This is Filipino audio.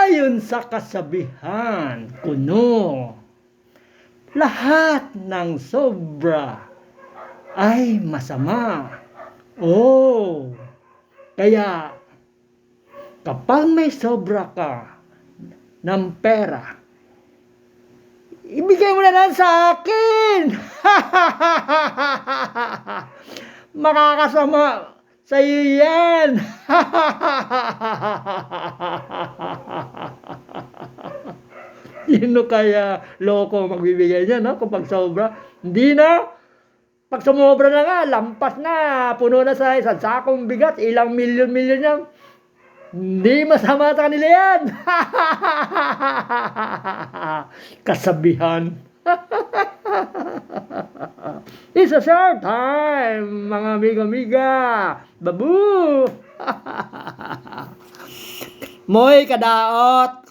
Ayon sa kasabihan, kuno, lahat ng sobra ay masama. Kaya kapag may sobra ka ng pera, ibigay mo na lang sa akin. Makakasama sa iyo yan. Sino kaya loko magbibigay niya, no? Kapag sobra, hindi na. Pag sumobra na nga, lampas na, puno na sa isang sakong bigat, ilang milyon-milyon yan. Hindi masama sa kanila yan. Kasabihan. It's a short time, mga amiga-amiga. Babu! Moy kadaot.